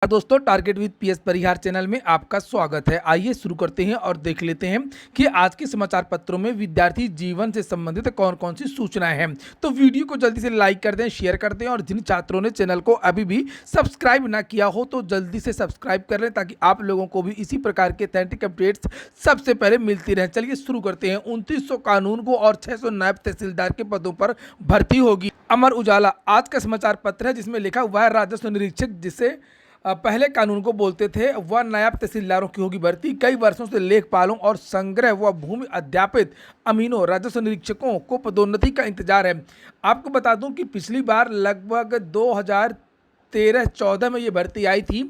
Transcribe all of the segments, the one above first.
दोस्तों, target with PS Parihar channel में आपका स्वागत है। आइए शुरू करते हैं और देख लेते हैं कि आज के समाचार पत्रों में विद्यार्थी जीवन से संबंधित कौन कौन सी सूचनाएं हैं। तो वीडियो को जल्दी से लाइक कर दें, शेयर कर दें और जिन छात्रों ने चैनल को अभी भी सब्सक्राइब ना किया हो तो जल्दी से सब्सक्राइब कर लें ताकि आप लोगों को भी इसी प्रकार के ऑथेंटिक अपडेट्स सबसे पहले मिलती रहे। चलिए शुरू करते हैं। 2900 कानून को और 600 नायब तहसीलदार के पदों पर भर्ती होगी। अमर उजाला आज का समाचार पत्र है जिसमें लिखा हुआ है राजस्व निरीक्षक जिसे पहले कानून को बोलते थे वह नायब तहसीलदारों की होगी भर्ती। कई वर्षों से लेखपालों और संग्रह व भूमि अध्यापित अमीनों राजस्व निरीक्षकों को पदोन्नति का इंतजार है। आपको बता दूं कि पिछली बार लगभग 2013-14 में ये भर्ती आई थी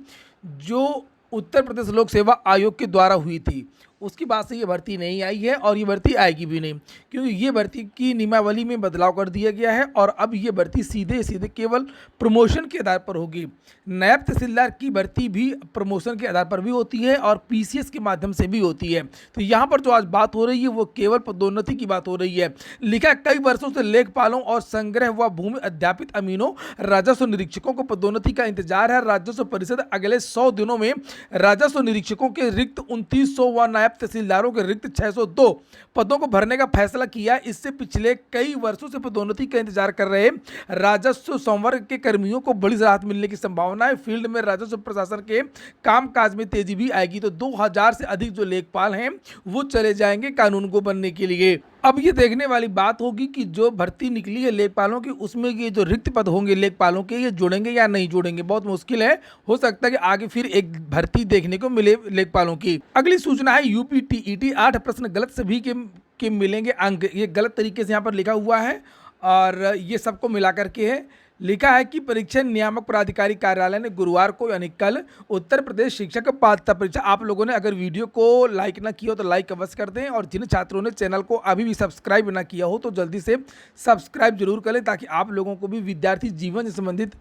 जो उत्तर प्रदेश लोक सेवा आयोग के द्वारा हुई थी। उसके बाद से ये भर्ती नहीं आई है और ये भर्ती आएगी भी नहीं क्योंकि ये भर्ती की नियमावली में बदलाव कर दिया गया है और अब ये भर्ती सीधे सीधे केवल प्रमोशन के आधार पर होगी। नायब तहसीलदार की भर्ती भी प्रमोशन के आधार पर भी होती है और पीसीएस के माध्यम से भी होती है। तो यहाँ पर जो आज बात हो रही है वो केवल पदोन्नति की बात हो रही है। लिखा कई वर्षों से लेखपालों और संग्रह व भूमि अध्यापित अमीनों राजस्व निरीक्षकों को पदोन्नति का इंतजार है। राजस्व परिषद अगले 100 दिनों में राजस्व निरीक्षकों के रिक्त 2900 व नायब तहसीलदारों के रिक्त 602 पदों को भरने का फैसला किया। इससे पिछले कई वर्षों से पदोन्नति का इंतजार कर रहे राजस्व संवर्ग के कर्मियों को बड़ी राहत मिलने की संभावना है। फील्ड में राजस्व प्रशासन के कामकाज में तेजी भी आएगी। तो 2000 से अधिक जो लेखपाल हैं वो चले जाएंगे कानून को बनने के लिए। अब ये देखने वाली बात होगी कि जो भर्ती निकली है लेखपालों की उसमें ये जो रिक्त पद होंगे लेखपालों के ये जोड़ेंगे या नहीं जोड़ेंगे, बहुत मुश्किल है। हो सकता है कि आगे फिर एक भर्ती देखने को मिले लेखपालों की। अगली सूचना है यूपी टीईटी 8 प्रश्न गलत सभी के मिलेंगे अंक। ये गलत तरीके से यहाँ पर लिखा हुआ है और ये सबको मिला करके है। लिखा है कि परीक्षा नियामक प्राधिकारी कार्यालय ने गुरुवार को यानी कल उत्तर प्रदेश शिक्षक पात्रता परीक्षा, आप लोगों ने अगर वीडियो को लाइक ना किया हो तो लाइक अवश्य कर दें और जिन छात्रों ने चैनल को अभी भी सब्सक्राइब ना किया हो तो जल्दी से सब्सक्राइब जरूर करें ताकि आप लोगों को भी विद्यार्थी जीवन से संबंधित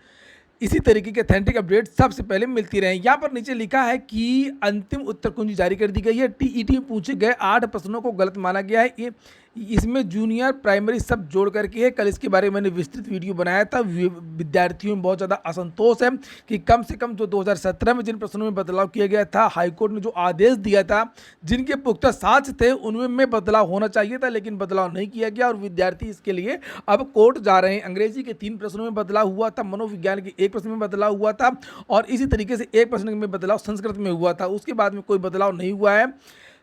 इसी तरीके के ऑथेंटिक अपडेट सबसे पहले मिलती रहे। यहाँ पर नीचे लिखा है कि अंतिम उत्तर कुंजी जारी कर दी गई है। टीईटी में पूछे गए 8 प्रश्नों को गलत माना गया है। ये इसमें जूनियर प्राइमरी सब जोड़ करके है। कल इसके बारे में मैंने विस्तृत वीडियो बनाया था। विद्यार्थियों में बहुत ज़्यादा असंतोष है कि कम से कम जो 2017 में जिन प्रश्नों में बदलाव किया गया था, हाईकोर्ट ने जो आदेश दिया था जिनके पुख्ता साक्ष्य थे उनमें बदलाव होना चाहिए था लेकिन बदलाव नहीं किया गया और विद्यार्थी इसके लिए अब कोर्ट जा रहे हैं। अंग्रेजी के 3 प्रश्नों में बदलाव हुआ था, मनोविज्ञान के 1 प्रश्न में बदलाव हुआ था और इसी तरीके से 1 प्रश्न में बदलाव संस्कृत में हुआ था। उसके बाद में कोई बदलाव नहीं हुआ है।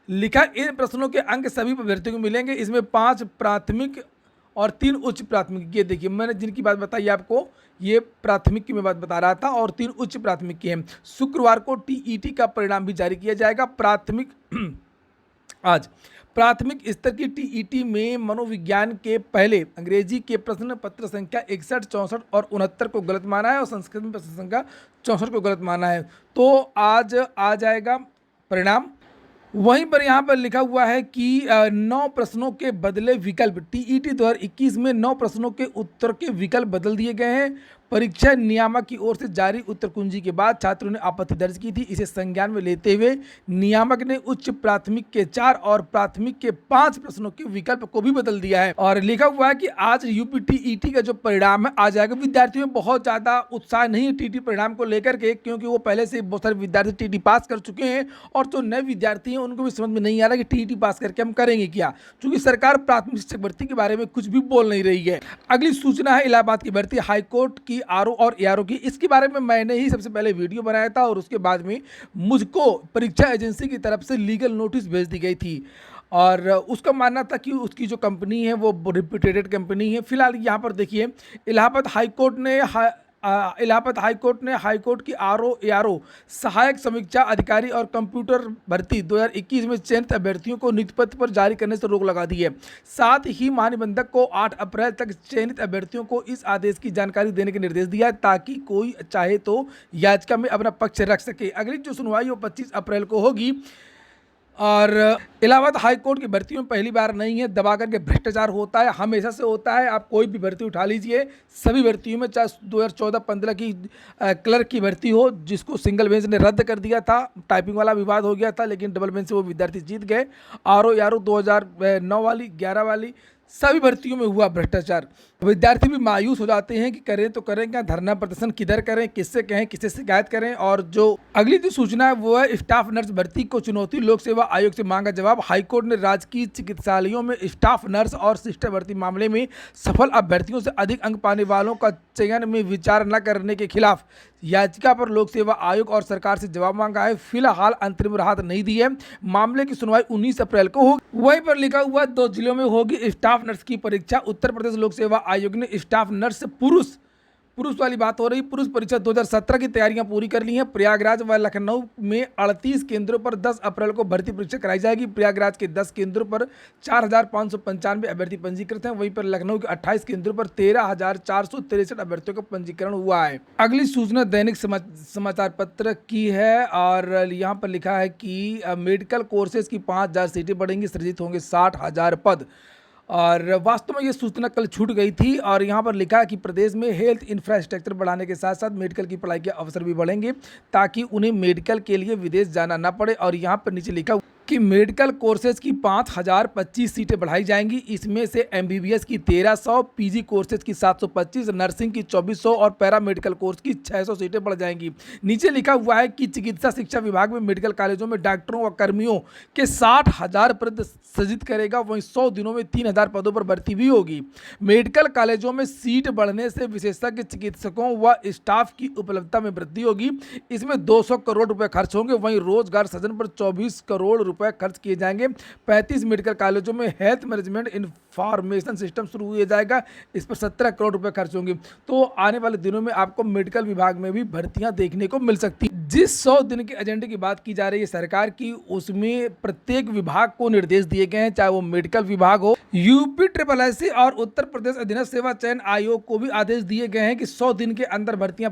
लिखा इन प्रश्नों के अंक सभी अभ्यर्थियों को मिलेंगे। इसमें 5 प्राथमिक और 3 उच्च प्राथमिक। ये देखिए मैंने जिनकी बात बताई आपको ये प्राथमिक की मैं बात बता रहा था और 3 उच्च प्राथमिक की हैं। शुक्रवार को टीईटी का परिणाम भी जारी किया जाएगा। आज प्राथमिक स्तर की टीईटी में मनोविज्ञान के पहले अंग्रेजी के प्रश्न पत्र संख्या 61, 64 और 69 को गलत माना है और संस्कृत में प्रश्न संख्या 64 को गलत माना है। तो आज आ जाएगा परिणाम। वहीं पर यहाँ पर लिखा हुआ है कि 9 प्रश्नों के बदले विकल्प। टीईटी 2021 में 9 प्रश्नों के उत्तर के विकल्प बदल दिए गए हैं। परीक्षा नियामक की ओर से जारी उत्तर कुंजी के बाद छात्रों ने आपत्ति दर्ज की थी। इसे संज्ञान में लेते हुए नियामक ने उच्च प्राथमिक के 4 और प्राथमिक के 5 प्रश्नों के विकल्प को भी बदल दिया है और लिखा हुआ है कि आज यूपी टीईटी का जो परिणाम है आ जाएगा। विद्यार्थियों में बहुत ज़्यादा उत्साह नहीं है टीईटी परिणाम को लेकर के क्योंकि वो पहले से बहुत सारे विद्यार्थी टीईटी पास कर चुके हैं और जो नए विद्यार्थी हैं उनको भी समझ में नहीं आ रहा कि टीईटी पास करके हम करेंगे क्या, क्योंकि सरकार प्राथमिक शिक्षक भर्ती के बारे में कुछ भी बोल नहीं रही है। अगली सूचना है इलाहाबाद की भर्ती हाईकोर्ट की आरओ और एआरओ की। इसके बारे में मैंने ही सबसे पहले वीडियो बनाया था और उसके बाद में मुझको परीक्षा एजेंसी की तरफ से लीगल नोटिस भेज दी गई थी और उसका मानना था कि उसकी जो कंपनी है वो रिप्यूटेड कंपनी है। फिलहाल यहाँ पर देखिए इलाहाबाद हाईकोर्ट ने हाईकोर्ट की आरओ एआरओ सहायक समीक्षा अधिकारी और कंप्यूटर भर्ती 2021 में चयनित अभ्यर्थियों को नियुक्ति पत्र पर जारी करने से रोक लगा दी है। साथ ही महानिबंधक को 8 अप्रैल तक चयनित अभ्यर्थियों को इस आदेश की जानकारी देने के निर्देश दिया है ताकि कोई चाहे तो याचिका में अपना पक्ष रख सके। अगली जो सुनवाई वो 25 अप्रैल को होगी और इलाहाबाद हाईकोर्ट की भर्ती में पहली बार नहीं है। दबा करके भ्रष्टाचार होता है, हमेशा से होता है। आप कोई भी भर्ती उठा लीजिए, सभी भर्तियों में चाहे 2014-15 की क्लर्क की भर्ती हो जिसको सिंगल बेंच ने रद्द कर दिया था, टाइपिंग वाला विवाद हो गया था लेकिन डबल बेंच से वो विद्यार्थी जीत गए। आरओ 2009 वाली, 11 वाली, सभी भर्तियों में हुआ भ्रष्टाचार। विद्यार्थी भी मायूस हो जाते हैं कि करें तो करें क्या, धरना प्रदर्शन किधर करें, किससे कहें, किससे शिकायत करें। और जो अगली जो सूचना है वो है स्टाफ नर्स भर्ती को चुनौती, लोक सेवा आयोग से मांगा जवाब। हाईकोर्ट ने राजकीय चिकित्सालयों में स्टाफ नर्स और सिस्टर भर्ती मामले में सफल अभ्यर्थियों से अधिक अंक पाने वालों का चयन में विचार न करने के खिलाफ याचिका पर लोक सेवा आयोग और सरकार से जवाब मांगा है। फिलहाल अंतरिम राहत नहीं दी है। मामले की सुनवाई 19 अप्रैल को होगी। वहीं पर लिखा हुआ 2 जिलों में होगी स्टाफ नर्स की परीक्षा। उत्तर प्रदेश लोक सेवा आयोग ने स्टाफ नर्स पुरुष वाली बात हो रही, पुरुष परीक्षा 2017 की तैयारियां पूरी कर ली हैं। प्रयागराज व लखनऊ में 38 केंद्रों पर 10 अप्रैल को भर्ती परीक्षा कराई जाएगी। प्रयागराज के 10 केंद्रों पर 4,595 अभ्यर्थी पंजीकृत हैं। वहीं पर लखनऊ के 28 केंद्रों पर 13,463 अभ्यर्थियों का पंजीकरण हुआ है। अगली सूचना दैनिक समाचार पत्र की है और यहाँ पर लिखा है कि मेडिकल कोर्सेज की 5,000 सीटें बढ़ेंगी, सृजित होंगे 60,000 पद। और वास्तव में ये सूचना कल छूट गई थी। और यहाँ पर लिखा है कि प्रदेश में हेल्थ इंफ्रास्ट्रक्चर बढ़ाने के साथ साथ मेडिकल की पढ़ाई के अवसर भी बढ़ेंगे ताकि उन्हें मेडिकल के लिए विदेश जाना ना पड़े। और यहाँ पर नीचे लिखा कि मेडिकल कोर्सेज की 5,025 सीटें बढ़ाई जाएंगी। इसमें से एमबीबीएस की 1,300, पीजी कोर्सेज की 725, नर्सिंग की 2,400 और पैरामेडिकल कोर्स की 600 सीटें बढ़ जाएंगी। नीचे लिखा हुआ है कि चिकित्सा शिक्षा विभाग में मेडिकल कॉलेजों में डॉक्टरों व कर्मियों के 60,000 पद सृजित करेगा। वहीं 100 दिनों में 3,000 पदों पर भर्ती भी होगी। मेडिकल कॉलेजों में सीट बढ़ने से विशेषज्ञ चिकित्सकों व स्टाफ की उपलब्धता में वृद्धि होगी। इसमें 200 करोड़ रुपए खर्च होंगे। वहीं रोजगार सृजन पर 24 करोड़ रुपए खर्च किए जाएंगे। 35 मेडिकल कॉलेजों में हेल्थ मैनेजमेंट इंफॉर्मेशन सिस्टम शुरू किया जाएगा। इस पर 17 करोड़ रुपए खर्च होंगे। तो आने वाले दिनों में आपको मेडिकल विभाग में भी भर्तियां देखने को मिल सकती हैं। जिस 100 दिन के एजेंडे की बात की जा रही है सरकार की, उसमें प्रत्येक विभाग को निर्देश दिए गए हैं, चाहे वो मेडिकल विभाग हो, यूपी SSSC और उत्तर प्रदेश अधीनस्थ सेवा चयन आयोग को भी आदेश दिए गए हैं कि 100 दिन के अंदर भर्तियां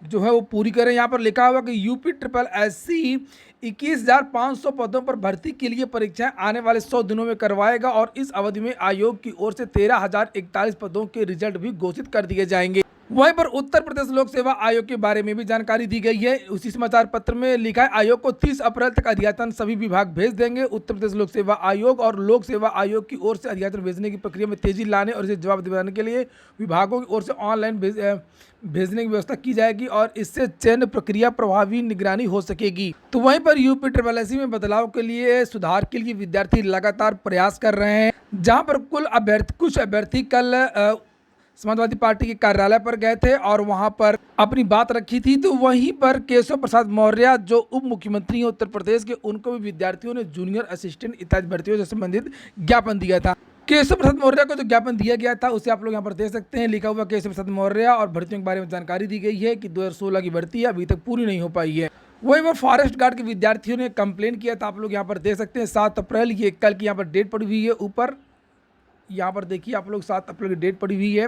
जो है वो पूरी करें। यहाँ पर लिखा हुआ कि यूपी SSSC 21,500 पदों पर भर्ती के लिए परीक्षाएं आने वाले 100 दिनों में करवाएगा और इस अवधि में आयोग की ओर से 13,041 पदों के रिजल्ट भी घोषित कर दिए जाएंगे। वहीं पर उत्तर प्रदेश लोक सेवा आयोग के बारे में भी जानकारी दी गई है। उसी समाचार पत्र में लिखा है, आयोग को 30 अप्रैल तक अध्यापन सभी विभाग भेज देंगे। उत्तर प्रदेश लोक सेवा आयोग और लोक सेवा आयोग की ओर से अध्यापन भेजने की प्रक्रिया में तेजी लाने और इसे जवाब दिलाने के लिए विभागों की ओर से ऑनलाइन भेजने की व्यवस्था की जाएगी और इससे चयन प्रक्रिया प्रभावी निगरानी हो सकेगी। तो वहीं पर यूपी SSSC में बदलाव के लिए, सुधार के लिए विद्यार्थी लगातार प्रयास कर रहे हैं। जहां पर कुछ अभ्यर्थी कल समाजवादी पार्टी के कार्यालय पर गए थे और वहां पर अपनी बात रखी थी। तो वहीं पर केशव प्रसाद मौर्य जो उप मुख्यमंत्री हैं उत्तर प्रदेश के, उनको भी विद्यार्थियों ने जूनियर असिस्टेंट इत्यादि भर्तियों से संबंधित ज्ञापन दिया था। केशव प्रसाद मौर्य को जो ज्ञापन दिया गया था उसे आप लोग यहाँ पर देख सकते हैं। लिखा हुआ केशव प्रसाद मौर्य और भर्तियों के बारे में जानकारी दी गई है कि 2016 की भर्ती अभी तक पूरी नहीं हो पाई है। वही वो फॉरेस्ट गार्ड के विद्यार्थियों ने कंप्लेन किया था, आप लोग यहाँ पर देख सकते हैं। 7 अप्रैल ये कल की यहाँ पर डेट पड़ी हुई है। ऊपर यहाँ पर देखिए आप लोग 7 अप्रैल की डेट पड़ी हुई है।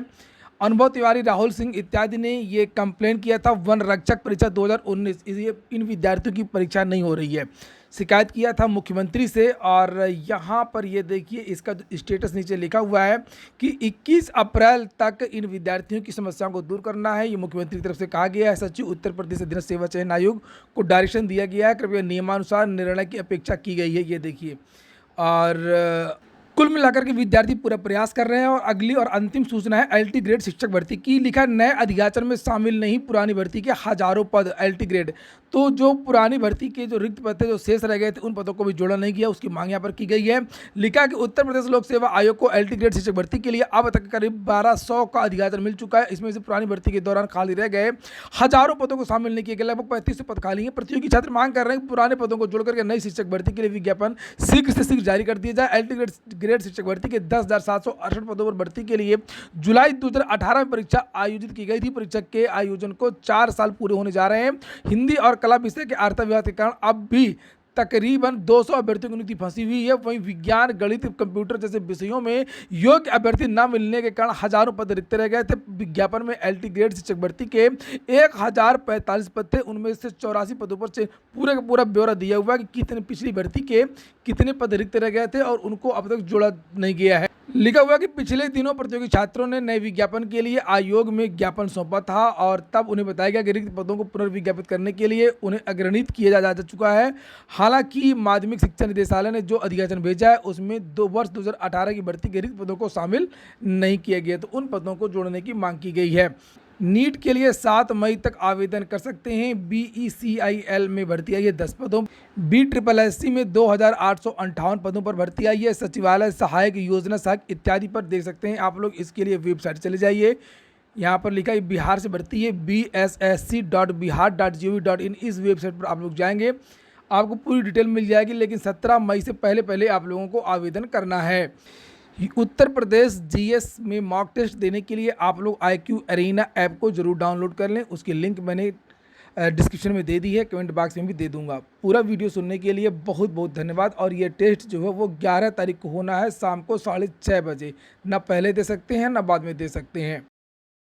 अनुभव तिवारी, राहुल सिंह इत्यादि ने ये कंप्लेन किया था वन रक्षक परीक्षा 2019, इसलिए इन विद्यार्थियों की परीक्षा नहीं हो रही है। शिकायत किया था मुख्यमंत्री से और यहाँ पर ये देखिए इसका स्टेटस नीचे लिखा हुआ है कि 21 अप्रैल तक इन विद्यार्थियों की समस्याओं को दूर करना है। ये मुख्यमंत्री की तरफ से कहा गया है। सचिव उत्तर प्रदेश अधीनस्थ सेवा चयन आयोग को डायरेक्शन दिया गया है। कृपया नियमानुसार निर्णय की अपेक्षा की गई है। ये देखिए, और कुल मिलाकर के विद्यार्थी पूरा प्रयास कर रहे हैं। और अगली और अंतिम सूचना है एलटी ग्रेड शिक्षक भर्ती की। लिखा नए अध्याचन में शामिल नहीं पुरानी भर्ती के हजारों पद एलटी ग्रेड। तो जो पुरानी भर्ती के जो रिक्त पद थे, जो शेष रह गए थे, उन पदों को भी जोड़ा नहीं गया, उसकी मांग यहाँ पर की गई है। लिखा कि उत्तर प्रदेश लोक सेवा आयोग को एलटी ग्रेड शिक्षक भर्ती के लिए अब तक करीब 1200 का अध्याचन मिल चुका है। इसमें से पुरानी भर्ती के दौरान खाली रह गए हजारों पदों को शामिल नहीं किए गए। लगभग 3500 पद खाली हैं। प्रतियोगी छात्र मांग कर रहे हैं पुराने पदों को जोड़कर के नई शिक्षक भर्ती के लिए विज्ञापन शीघ्र से शीघ्र जारी कर दिया जाए। एलटी ग्रेड शिक्षक भर्ती के 10,768 पदों पर भर्ती के लिए जुलाई 2018 में परीक्षा आयोजित की गई थी। परीक्षा के आयोजन को 4 साल पूरे होने जा रहे हैं। हिंदी और कला विषय के अर्थव्यवस्था के कारण अब भी तकरीबन 200 अभ्यर्थियों की नियुक्ति फंसी हुई है। वहीं विज्ञान, गणित, कंप्यूटर जैसे विषयों में योग्य अभ्यर्थी न मिलने के कारण हजारों पद रिक्त रह गए थे। विज्ञापन में एलटी ग्रेड शिक्षक भर्ती के 1045 पद थे। उनमें से 84 पदों पर से पूरे का पूरा ब्यौरा दिया हुआ है कि कितने पिछली भर्ती के कितने पद रिक्त रह गए थे और उनको अब तक जोड़ा नहीं गया है। लिखा हुआ है कि पिछले दिनों प्रतियोगी छात्रों ने नए विज्ञापन के लिए आयोग में ज्ञापन सौंपा था और तब उन्हें बताया गया कि रिक्त पदों को पुनर्विज्ञापित करने के लिए उन्हें अग्रणित किया जा चुका है। हालांकि माध्यमिक शिक्षा निदेशालय ने जो अधिसूचना भेजा है उसमें 2 वर्ष 2018 की भर्ती के रिक्त पदों को शामिल नहीं किया गया, तो उन पदों को जोड़ने की मांग की गई है। नीट के लिए 7 मई तक आवेदन कर सकते हैं। BECIL में भर्ती आई है 10 पदों। BSSC में 2,858 पदों पर भर्ती आई है। सचिवालय सहायक, योजना सहायक इत्यादि पर देख सकते हैं आप लोग। इसके लिए वेबसाइट चले जाइए, यहाँ पर लिखा है बिहार से भर्ती है bssc.bihar.gov.in। इस वेबसाइट पर आप लोग जाएंगे, आपको पूरी डिटेल मिल जाएगी, लेकिन 17 मई से पहले आप लोगों को आवेदन करना है। उत्तर प्रदेश GS में मॉक टेस्ट देने के लिए आप लोग IQ अरीना ऐप को जरूर डाउनलोड कर लें। उसकी लिंक मैंने डिस्क्रिप्शन में दे दी है, कमेंट बॉक्स में भी दे दूंगा। पूरा वीडियो सुनने के लिए बहुत बहुत धन्यवाद। और ये टेस्ट जो है वो 11 तारीख को होना है शाम को 6:30 बजे। ना पहले दे सकते हैं ना बाद में दे सकते हैं।